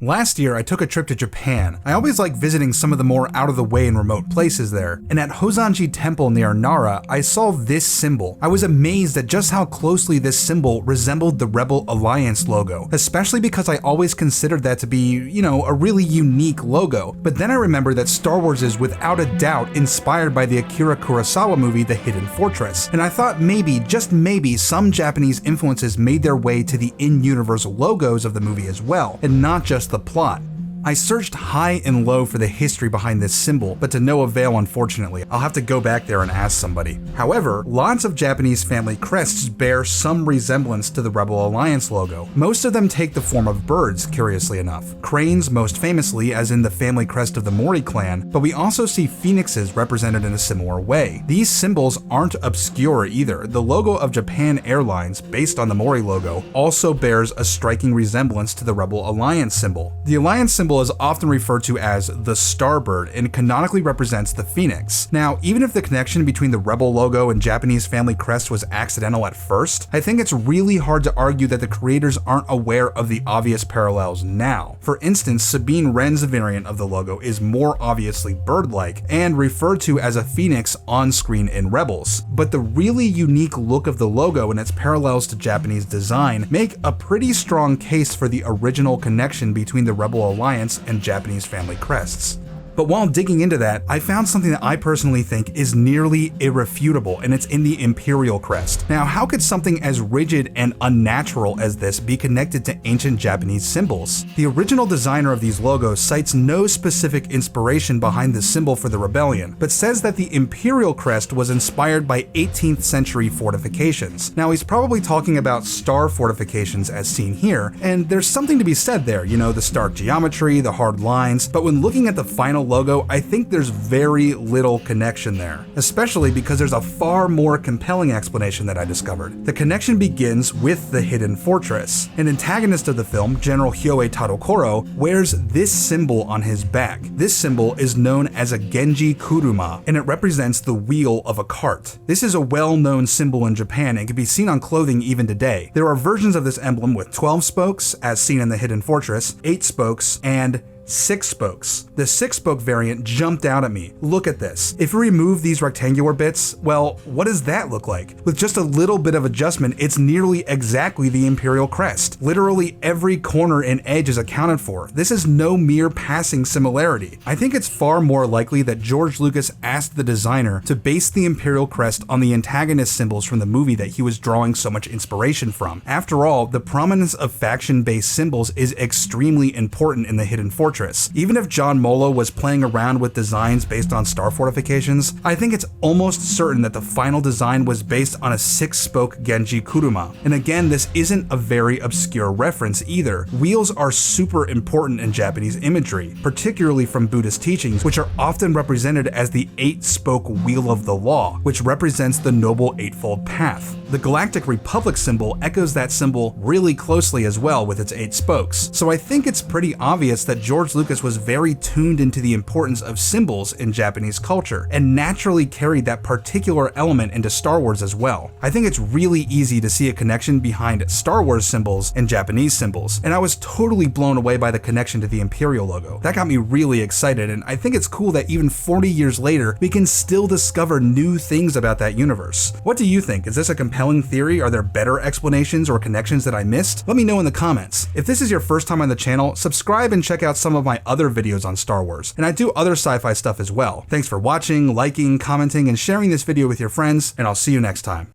Last year, I took a trip to Japan. I always like visiting some of the more out-of-the-way and remote places there, and at Hozanji Temple near Nara, I saw this symbol. I was amazed at just how closely this symbol resembled the Rebel Alliance logo, especially because I always considered that to be, a really unique logo. But then I remembered that Star Wars is without a doubt inspired by the Akira Kurosawa movie The Hidden Fortress, and I thought maybe, just maybe, some Japanese influences made their way to the in-universe logos of the movie as well, and not just the plot. I searched high and low for the history behind this symbol, but to no avail unfortunately. I'll have to go back there and ask somebody. However, lots of Japanese family crests bear some resemblance to the Rebel Alliance logo. Most of them take the form of birds, curiously enough. Cranes most famously, as in the family crest of the Mori clan, but we also see phoenixes represented in a similar way. These symbols aren't obscure either. The logo of Japan Airlines, based on the Mori logo, also bears a striking resemblance to the Rebel Alliance symbol. The Alliance symbol is often referred to as the Starbird and canonically represents the phoenix. Now, even if the connection between the Rebel logo and Japanese family crest was accidental at first, I think it's really hard to argue that the creators aren't aware of the obvious parallels now. For instance, Sabine Wren's variant of the logo is more obviously bird-like and referred to as a phoenix on screen in Rebels. But the really unique look of the logo and its parallels to Japanese design make a pretty strong case for the original connection between the Rebel Alliance and Japanese family crests. But while digging into that, I found something that I personally think is nearly irrefutable, and it's in the Imperial crest. Now, how could something as rigid and unnatural as this be connected to ancient Japanese symbols? The original designer of these logos cites no specific inspiration behind the symbol for the rebellion, but says that the Imperial crest was inspired by 18th century fortifications. Now, he's probably talking about star fortifications as seen here, and there's something to be said there, the stark geometry, the hard lines, but when looking at the final logo, I think there's very little connection there, especially because there's a far more compelling explanation that I discovered. The connection begins with the Hidden Fortress. An antagonist of the film, General Hyoe Tadokoro, wears this symbol on his back. This symbol is known as a Genji Kuruma, and it represents the wheel of a cart. This is a well-known symbol in Japan and can be seen on clothing even today. There are versions of this emblem with 12 spokes, as seen in the Hidden Fortress, 8 spokes, and 6 spokes. The 6-spoke variant jumped out at me. Look at this. If we remove these rectangular bits, well, what does that look like? With just a little bit of adjustment, it's nearly exactly the Imperial crest. Literally every corner and edge is accounted for. This is no mere passing similarity. I think it's far more likely that George Lucas asked the designer to base the Imperial crest on the antagonist symbols from the movie that he was drawing so much inspiration from. After all, the prominence of faction-based symbols is extremely important in the Hidden Fortress. Even if John Molo was playing around with designs based on star fortifications, I think it's almost certain that the final design was based on a 6-spoke Genji Kuruma. And again, this isn't a very obscure reference either. Wheels are super important in Japanese imagery, particularly from Buddhist teachings, which are often represented as the 8-spoke Wheel of the Law, which represents the Noble Eightfold Path. The Galactic Republic symbol echoes that symbol really closely as well with its 8 spokes. So I think it's pretty obvious that George Lucas was very tuned into the importance of symbols in Japanese culture and naturally carried that particular element into Star Wars as well. I think it's really easy to see a connection behind Star Wars symbols and Japanese symbols, and I was totally blown away by the connection to the Imperial logo. That got me really excited, and I think it's cool that even 40 years later, we can still discover new things about that universe. What do you think? Is this a compelling theory? Are there better explanations or connections that I missed? Let me know in the comments. If this is your first time on the channel, subscribe and check out some of my other videos on Star Wars, and I do other sci-fi stuff as well. Thanks for watching, liking, commenting, and sharing this video with your friends, and I'll see you next time.